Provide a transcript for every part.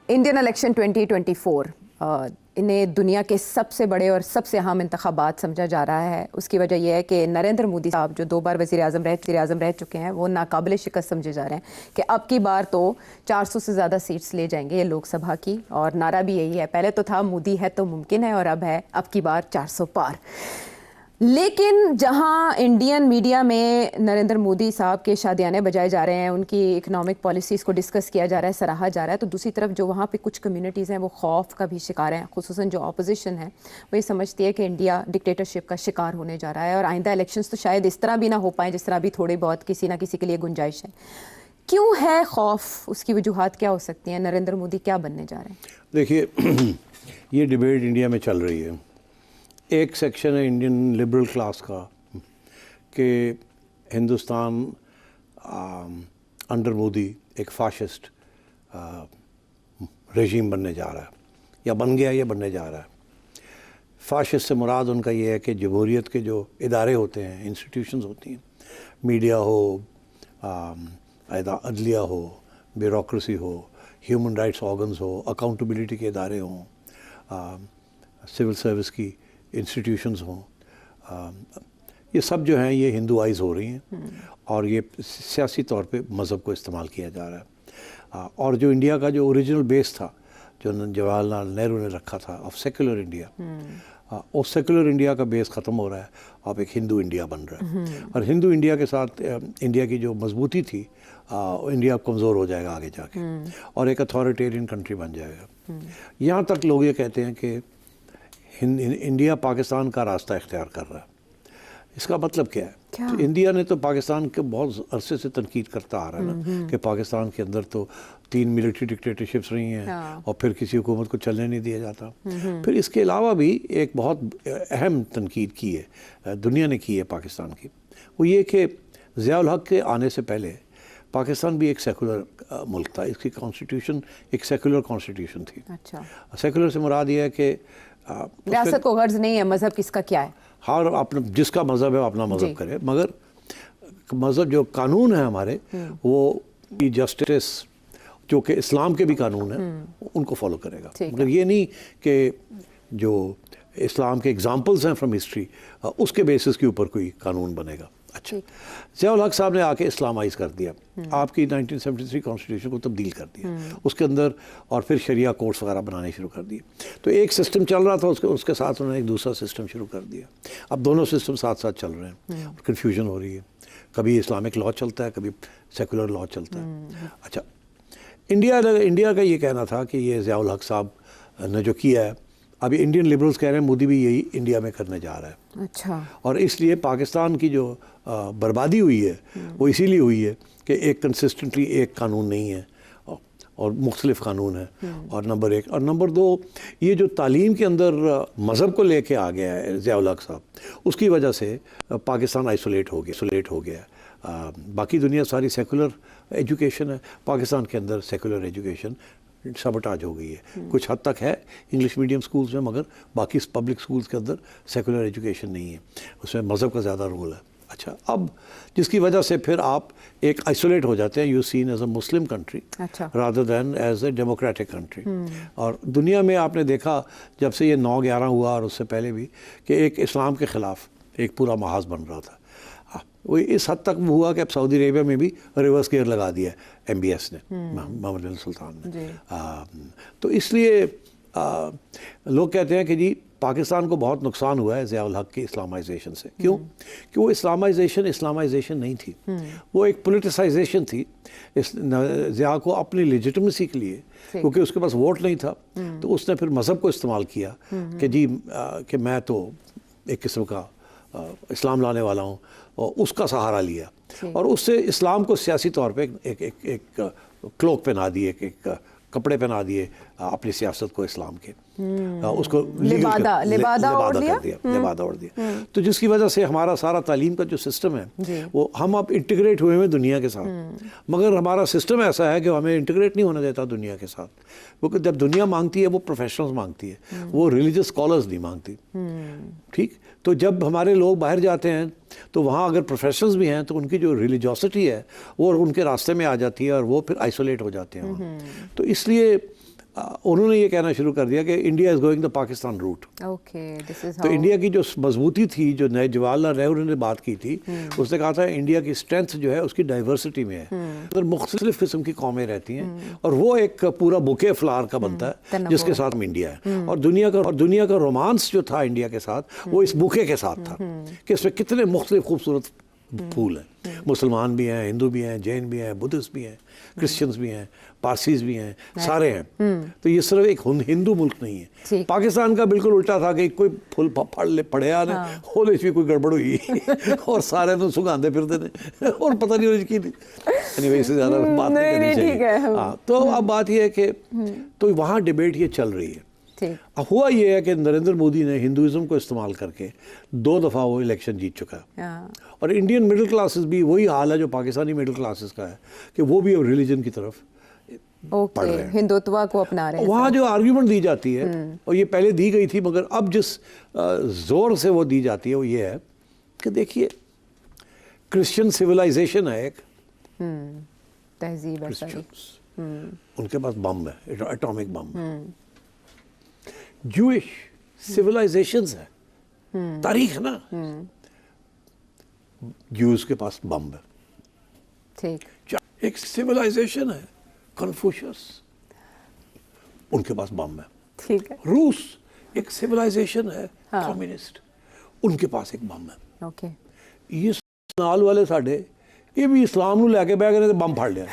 Indian election 2024 इन्हें दुनिया के सबसे बड़े और सबसे अहम इंतखाबात समझा जा रहा है। उसकी वजह यह है कि नरेंद्र मोदी साहब जो 2 बार वज़ीर आज़म रह चुके हैं, वो नाकाबिल शिकस्त समझे जा रहे हैं कि अब की बार तो 400 से ज़्यादा सीट्स ले जाएंगे ये लोकसभा की, और नारा भी यही है। पहले तो था मोदी है तो मुमकिन है, और अब है अब की बार 400 पार। लेकिन जहां इंडियन मीडिया में नरेंद्र मोदी साहब के शादियाने बजाए जा रहे हैं, उनकी इकोनॉमिक पॉलिसीज़ को डिस्कस किया जा रहा है, सराहा जा रहा है, तो दूसरी तरफ जो वहाँ पे कुछ कम्युनिटीज़ हैं वो खौफ का भी शिकार हैं। खुसूसन जो अपोजिशन है वो ये समझती है कि इंडिया डिक्टेटरशिप का शिकार होने जा रहा है, और आइंदा इलेक्शंस तो शायद इस तरह भी ना हो पाएँ जिस तरह भी थोड़ी बहुत किसी ना किसी के लिए गुंजाइश है। क्यों है खौफ? उसकी वजूहात क्या हो सकती हैं? नरेंद्र मोदी क्या बनने जा रहे हैं? देखिए, ये डिबेट इंडिया में चल रही है। एक सेक्शन है इंडियन लिबरल क्लास का कि हिंदुस्तान अंडर मोदी एक फाशिस्ट रेजीम बनने जा रहा है, या बन गया या बनने जा रहा है। फाशिस्ट से मुराद उनका ये है कि जमहूरियत के जो इदारे होते हैं, इंस्टीट्यूशंस होती हैं, मीडिया हो, अदलिया हो, ब्यूरोक्रेसी हो, ह्यूमन राइट्स ऑर्गन्स हो, अकाउंटेबिलिटी के इदारे हों, सिविल सर्विस की इंस्टीट्यूशंस हों, ये सब जो हैं ये हिंदुआइज हो रही हैं, और ये सियासी तौर पे मज़हब को इस्तेमाल किया जा रहा है। और जो इंडिया का जो ओरिजिनल बेस था, जो जवाहरलाल नेहरू ने रखा था ऑफ सेकुलर इंडिया, उस सेकुलर इंडिया का बेस ख़त्म हो रहा है। अब एक हिंदू इंडिया बन रहा है, और हिंदू इंडिया के साथ इंडिया की जो मजबूती थी, इंडिया कमज़ोर हो जाएगा आगे जाके, और एक अथॉरिटेरियन कंट्री बन जाएगा। यहाँ तक लोग ये कहते हैं कि इंडिया पाकिस्तान का रास्ता इख्तियार कर रहा है। इसका मतलब क्या है? तो इंडिया ने तो पाकिस्तान के बहुत अरसे से तनकीद करता आ रहा है ना, कि पाकिस्तान के अंदर तो 3 मिलिट्री डिक्टेटरशिप्स रही हैं, और फिर किसी हुकूमत को चलने नहीं दिया जाता। फिर इसके अलावा भी एक बहुत अहम तनकीद की है, दुनिया ने की है पाकिस्तान की, वो ये कि ज़िया-उल हक़ के आने से पहले पाकिस्तान भी एक सेकुलर मुल्क था। इसकी कॉन्स्टिट्यूशन एक सेकुलर कॉन्स्टिट्यूशन थी। अच्छा। सेकुलर से मुराद ये है कि रियासत को गर्ज नहीं है, मज़हब किसका क्या है। हाँ, अपना जिसका मज़हब है अपना मज़हब करे, मगर मज़हब जो कानून है हमारे, वो जस्टिस जो कि इस्लाम के भी कानून हैं उनको फॉलो करेगा। मगर ये नहीं कि जो इस्लाम के एग्जाम्पल्स हैं फ्रॉम हिस्ट्री, उसके बेसिस के ऊपर कोई कानून बनेगा। अच्छा, ज़िया-उल हक़ साहब ने आके इस्लामाइज़ कर दिया, आपकी 1973 कॉन्स्टिट्यूशन को तब्दील कर दिया उसके अंदर, और फिर शरिया कोर्ट्स वगैरह बनाने शुरू कर दिए। तो एक सिस्टम चल रहा था, उसके साथ उन्होंने एक दूसरा सिस्टम शुरू कर दिया। अब दोनों सिस्टम साथ साथ चल रहे हैं, और कन्फ्यूजन हो रही है। कभी इस्लामिक लॉ चलता है, कभी सेकुलर लॉ चलता है। अच्छा, इंडिया का ये कहना था कि ये ज़िया-उल हक़ साहब ने जो किया है, अभी इंडियन लिबरल्स कह रहे हैं मोदी भी यही इंडिया में करने जा रहा है। अच्छा। और इसलिए पाकिस्तान की जो बर्बादी हुई है वो इसीलिए हुई है कि एक कंसिस्टेंटली एक कानून नहीं है, और मुख्तलिफ कानून है, और नंबर 1। और नंबर 2, ये जो तालीम के अंदर मज़हब को लेके आ गया है ज़िया-उल हक़ साहब, उसकी वजह से पाकिस्तान आइसोलेट हो गया। बाकी दुनिया सारी सेकुलर एजुकेशन है, पाकिस्तान के अंदर सेकुलर एजुकेशन सबटाज हो गई है। कुछ हद तक है इंग्लिश मीडियम स्कूल्स में, मगर बाकी पब्लिक स्कूल्स के अंदर सेकुलर एजुकेशन नहीं है, उसमें मज़हब का ज़्यादा रोल है। अच्छा, अब जिसकी वजह से फिर आप एक आइसोलेट हो जाते हैं, you seen as a Muslim country rather than as a democratic country. और दुनिया में आपने देखा जब से ये 9/11 हुआ, और उससे पहले भी, कि एक इस्लाम के ख़िलाफ़ एक पूरा महाज बन रहा था। वो इस हद तक हुआ कि अब सऊदी अरेबिया में भी रिवर्स गियर लगा दिया MBS ने, मोहम्मद बिन सुल्तान ने। तो इसलिए लोग कहते हैं कि जी पाकिस्तान को बहुत नुकसान हुआ है ज़िया-उल हक़ की इस्लामाइजेशन से। क्यों? कि वो इस्लामाइजेशन नहीं थी, वो एक पोलिटिसाइजेशन थी। ज़िया को अपनी लेजिटिमेसी के लिए, क्योंकि उसके पास वोट नहीं था, तो उसने फिर मज़हब को इस्तेमाल किया कि जी कि मैं तो एक किस्म का इस्लाम लाने वाला हूँ, और उसका सहारा लिया, और उससे इस्लाम को सियासी तौर पे एक क्लोक पहना दिए, एक कपड़े पहना दिए अपनी सियासत को इस्लाम के, उसको लिबादा ओढ़ दिया। तो जिसकी वजह से हमारा सारा तालीम का जो सिस्टम है वो, हम अब इंटीग्रेट हुए हैं दुनिया के साथ, मगर हमारा सिस्टम ऐसा है कि हमें इंटीग्रेट नहीं होने देता दुनिया के साथ। क्योंकि जब दुनिया मांगती है वो प्रोफेशनल्स मांगती है, वो रिलीजियस स्कॉलर्स नहीं मांगती। ठीक, तो जब हमारे लोग बाहर जाते हैं तो वहाँ अगर प्रोफेशनल्स भी हैं तो उनकी जो रिलीजियोसिटी है वो उनके रास्ते में आ जाती है, और वो फिर आइसोलेट हो जाते हैं। तो इसलिए उन्होंने ये कहना शुरू कर दिया कि India is going the Pakistan route. Okay, this is तो इंडिया की जो मजबूती थी, जो नए जवाहरलाल नेहरू ने बात की थी, उसने कहा था इंडिया की स्ट्रेंथ जो है उसकी डाइवर्सिटी में है, अगर मुख्तलिफ किस्म की कौमें रहती हैं और वो एक पूरा बुके फ्लावर का बनता है जिसके साथ में इंडिया है। और दुनिया का रोमांस जो था इंडिया के साथ वो इस बुके के साथ था कि इसमें कितने मुख्तलिफ खूबसूरत फूल हैं, मुसलमान भी हैं, हिंदू भी हैं, जैन भी हैं, बुद्धिस्ट भी हैं, क्रिश्चियंस भी हैं, पारसीज भी हैं, सारे हैं। तो ये सिर्फ एक हिंदू मुल्क नहीं है। पाकिस्तान का बिल्कुल उल्टा था कि कोई फुल पड़िया ने होले भी कोई गड़बड़ हुई और सारे तो सुगांदे फिरते थे और पता नहीं उसकी एनीवे इससे ज़्यादा बात नहीं करनी चाहिए। हाँ, तो अब बात ये है कि तो वहाँ डिबेट ये चल रही है। अब हुआ ये है कि नरेंद्र मोदी ने हिंदुइज्म को इस्तेमाल करके 2 दफ़ा वो इलेक्शन जीत चुका है और इंडियन मिडिल क्लासेस भी वही हाल है जो पाकिस्तानी मिडिल क्लासेस का है कि वो भी अब रिलीजन की तरफ पढ़ रहे हैं, हिंदुत्व को अपना रहे हैं। वहाँ जो आर्ग्यूमेंट दी जाती है और ये पहले दी गई थी मगर अब जिस ज़ोर से वो दी जाती है वो ये है कि देखिए क्रिश्चियन सिविलाइजेशन है एक, तहजीब है सारी, उनके पास बम है, एटॉमिक बम। जूइश सिविलाइजेशंस है, तारीख ना, जूस के पास बम है। ठीक, एक सिविलाइजेशन है कन्फ्यूशियस, उनके पास बम है। ठीक है। रूस एक सिविलाइजेशन है कम्युनिस्ट, उनके पास एक बम है। ओके, ये नाल वाले साडे ये भी इस्लाम ਨੂੰ ਲੈ ਕੇ ਬਹਿ ਗਏ ਨੇ ਤੇ ਬੰਬ ਫੜ ਲਿਆ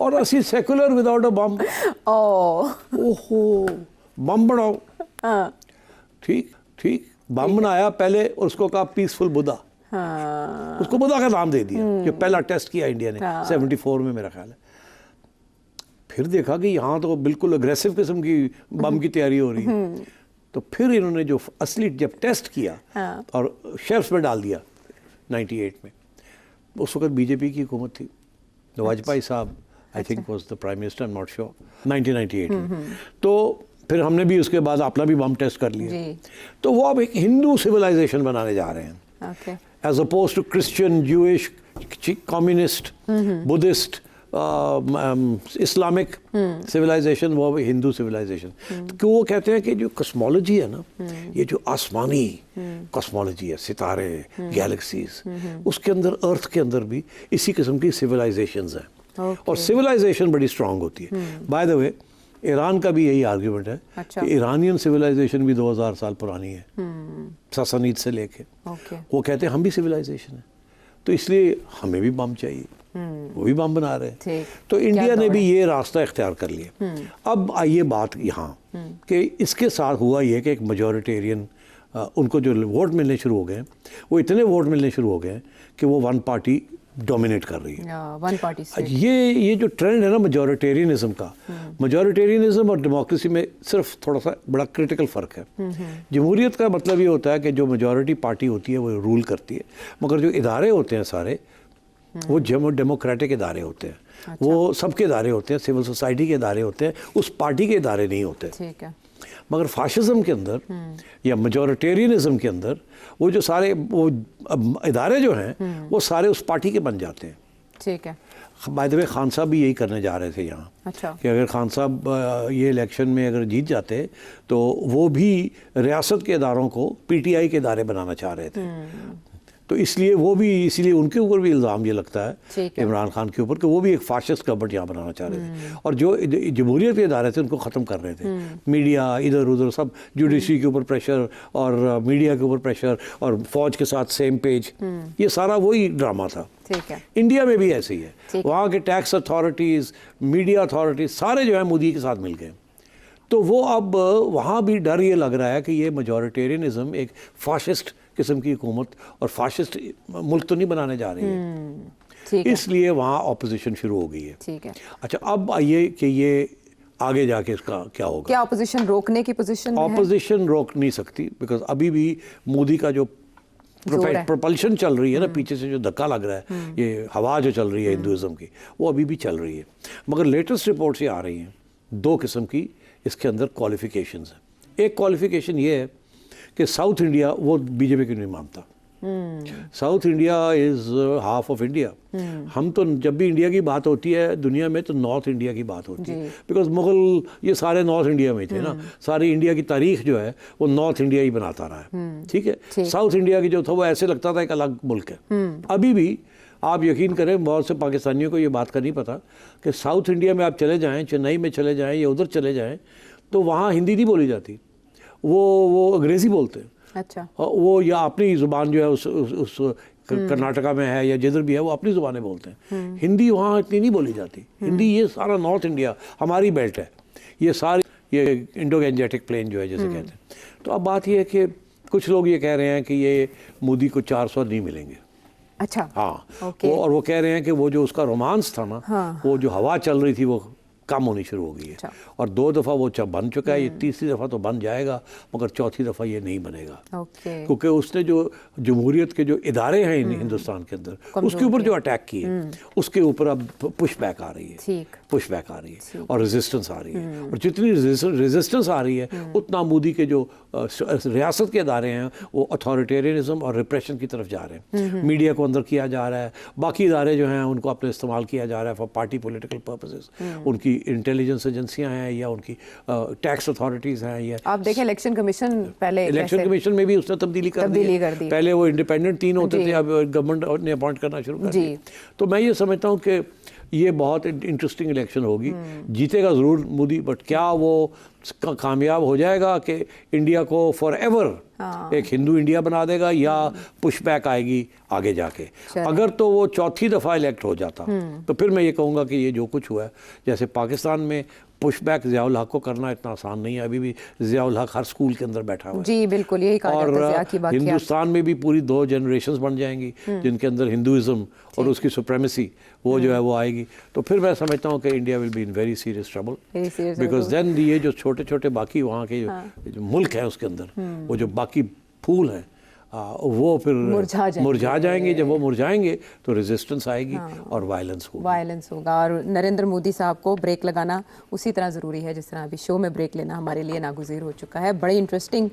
और ਅਸੀਂ सेकुलर विदाउट अ बम। ओहो, बम बनाओ। ठीक ठीक, बम बनाया पहले और उसको कहा पीसफुल बुद्धा। उसको बुद्धा का नाम दे दिया जो पहला टेस्ट किया इंडिया ने 74 में मेरा ख्याल है। फिर देखा कि यहाँ तो बिल्कुल अग्रेसिव किस्म की बम की तैयारी हो रही है, तो फिर इन्होंने जो असली जब टेस्ट किया और शेल्फ्स में डाल दिया 98 में, उस वक्त बीजेपी की हुकूमत थी, वाजपेयी साहब I think was the prime minister, I am not sure, 1998 में। तो फिर हमने भी उसके बाद अपना भी बम टेस्ट कर लिया। तो वो अब एक हिंदू सिविलाइजेशन बनाने जा रहे हैं as oppose to Christian, Jewish, communist, Buddhist, Islamic civilization, वो हिंदू सिविलाइजेशन। तो वो कहते हैं कि जो कॉस्मोलॉजी है ना, ये जो आसमानी कॉस्मोलॉजी है, सितारे, गैलेक्सीज, उसके अंदर, अर्थ के अंदर भी इसी किस्म की सिविलाइजेशंस हैं और सिविलाइजेशन बड़ी स्ट्रांग होती है। बाय द वे ईरान का भी यही आर्ग्यूमेंट है कि ईरानियन सिविलाइजेशन भी 2000 साल पुरानी है, ससानीद से लेके। वो कहते हैं हम भी सिविलाइजेशन है, तो इसलिए हमें भी बम चाहिए, वो भी बम बना रहे हैं। तो इंडिया ने भी ये रास्ता इख्तियार कर लिया। अब आइए बात यहाँ कि इसके साथ हुआ ये कि एक मेजॉरिटेरियन, उनको जो वोट मिलने शुरू हो गए, वो इतने वोट मिलने शुरू हो गए कि वो वन पार्टी डोमिनेट कर रही है। One party state. ये जो ट्रेंड है ना मेजॉरिटेरियनिज्म का, मेजॉरिटेरियनिज्म और डेमोक्रेसी में सिर्फ थोड़ा सा बड़ा क्रिटिकल फ़र्क है। जमहूरियत का मतलब ये होता है कि जो मेजॉरिटी पार्टी होती है वो रूल करती है, मगर जो इदारे होते हैं सारे वो डेमोक्रेटिक इदारे होते हैं। वो सबके इदारे होते हैं, सिविल सोसाइटी के इदारे होते हैं, उस पार्टी के इदारे नहीं होते। ठीक है। मगर फाशिज्म के अंदर या मेजॉरिटेरियनिज्म के अंदर वो जो सारे वो इदारे जो हैं वो सारे उस पार्टी के बन जाते हैं। ठीक है। बाय द वे खान साहब भी यही करने जा रहे थे यहाँ। अच्छा। कि अगर खान साहब ये इलेक्शन में अगर जीत जाते तो वो भी रियासत के इदारों को पीटीआई के इदारे बनाना चाह रहे थे। तो इसलिए वो भी, इसीलिए उनके ऊपर भी इल्ज़ाम ये लगता है इमरान खान के ऊपर कि वो भी एक फाशिस्ट गवर्नमेंट यहाँ बनाना चाह रहे थे और जो जमहूरियत के इदारे थे उनको ख़त्म कर रहे थे। मीडिया इधर उधर सब, जुडिशरी के ऊपर प्रेशर और मीडिया के ऊपर प्रेशर और फौज के साथ सेम पेज, ये सारा वही ड्रामा था। ठीक है। इंडिया में भी ऐसे ही है, वहाँ के टैक्स अथॉरिटीज़, मीडिया अथॉरिटीज़ सारे जो है मोदी के साथ मिल गए। तो वो अब वहाँ भी डर ये लग रहा है कि ये मेजॉरिटेरियनिज्म एक फाशिस्ट किस्म की हुकूमत और फाशिस्ट मुल्क तो नहीं बनाने जा रही है, इसलिए वहाँ ऑपोजिशन शुरू हो गई है। ठीक है। अच्छा, अब आइए कि ये आगे जाके इसका क्या होगा। क्या ऑपोजिशन रोकने की पोजीशन में है? ऑपोजिशन रोक नहीं सकती, बिकॉज अभी भी मोदी का जो प्रोपल्शन चल रही है ना, पीछे से जो धक्का लग रहा है, ये हवा जो चल रही है हिंदुइज्म की, वो अभी भी चल रही है। मगर लेटेस्ट रिपोर्ट्स ये आ रही हैं 2 किस्म की, इसके अंदर क्वालिफिकेशंस हैं। एक क्वालिफिकेशन ये है कि साउथ इंडिया वो बीजेपी को नहीं मानता, south India is half of India. हम तो जब भी इंडिया की बात होती है दुनिया में तो नॉर्थ इंडिया की बात होती है, बिकॉज मुगल ये सारे नॉर्थ इंडिया में थे ना. सारी इंडिया की तारीख जो है वो नॉर्थ इंडिया ही बनाता रहा है. ठीक है. साउथ इंडिया की जो था वो ऐसे लगता था एक अलग मुल्क है. अभी भी आप यकीन करें बहुत से पाकिस्तानियों को ये बात का नहीं पता कि साउथ इंडिया में आप चले जाएं, चेन्नई में चले जाएं या उधर चले जाएं तो वहाँ हिंदी नहीं बोली जाती, वो अंग्रेज़ी बोलते हैं. अच्छा. वो या अपनी ज़ुबान जो है उस कर्नाटका में है या जिधर भी है वो अपनी ज़ुबानें बोलते हैं. हिंदी वहाँ इतनी नहीं बोली जाती. हिंदी ये सारा नॉर्थ इंडिया हमारी बेल्ट है, ये सारी ये इंडो गैंजेटिक प्लेन जो है जैसे कहते हैं. तो अब बात ये है कि कुछ लोग ये कह रहे हैं कि ये मोदी को 400 नहीं मिलेंगे. अच्छा. हाँ. और वो कह रहे हैं कि वो जो उसका रोमांस था ना, वो जो हवा चल रही थी वो कम होनी शुरू हो गई है. अच्छा. और 2 दफ़ा वो बन चुका है, ये तीसरी दफ़ा तो बन जाएगा मगर चौथी दफ़ा ये नहीं बनेगा. क्योंकि उसने जो जमहूरियत के जो इदारे हैं हिंदुस्तान के अंदर उसके ऊपर जो अटैक किए उसके ऊपर अब पुश बैक आ रही है. पुश बैक आ रही है और रेजिस्टेंस आ रही है. और जितनी रेजिस्टेंस आ रही है उतना मोदी के जो रियासत के इदारे हैं वो अथॉरिटेरियनिज्म और रिप्रेशन की तरफ जा रहे हैं. मीडिया को अंदर किया जा रहा है, बाकी इदारे जो हैं उनको अपने इस्तेमाल किया जा रहा है फॉर पार्टी पॉलिटिकल पर्पसेस. उनकी इंटेलिजेंस एजेंसियां हैं या उनकी टैक्स अथॉरिटीज़ हैं. या आप देखें इलेक्शन कमिशन, पहले इलेक्शन कमीशन में भी उसने तब्दीली कर दी. पहले वो इंडिपेंडेंट 3 होते थे, अब गवर्नमेंट ने अपॉइंट करना शुरू कर दिया. तो मैं ये समझता हूँ कि ये बहुत इंटरेस्टिंग इलेक्शन होगी. जीतेगा ज़रूर मोदी, बट क्या वो कामयाब हो जाएगा कि इंडिया को फॉर एवर एक हिंदू इंडिया बना देगा या पुश बैक आएगी आगे जाके. अगर तो वो चौथी दफ़ा इलेक्ट हो जाता तो फिर मैं ये कहूँगा कि ये जो कुछ हुआ है, जैसे पाकिस्तान में पुश बैक ज़ियाउल हक को करना इतना आसान नहीं है. अभी भी ज़ियाउल हक हर स्कूल के अंदर बैठा हुआ है. जी बिल्कुल, यही कहा जाता है ज़िया की बात. हिंदुस्तान में भी पूरी 2 जनरेशंस बन जाएंगी जिनके अंदर हिंदुइज्म और उसकी सुप्रेमेसी वो जो है वो आएगी. तो फिर मैं समझता हूँ कि India will be in very serious trouble, because then ये जो छोटे छोटे बाकी वहाँ के जो मुल्क है उसके अंदर वो जो बाकी फूल हैं वो फिर मुरझा जाएंगे. जब वो मुरझाएंगे तो रेजिस्टेंस आएगी और वायलेंस होगा. और नरेंद्र मोदी साहब को ब्रेक लगाना उसी तरह ज़रूरी है जिस तरह अभी शो में ब्रेक लेना हमारे लिए नागुज़ीर हो चुका है. बड़ी इंटरेस्टिंग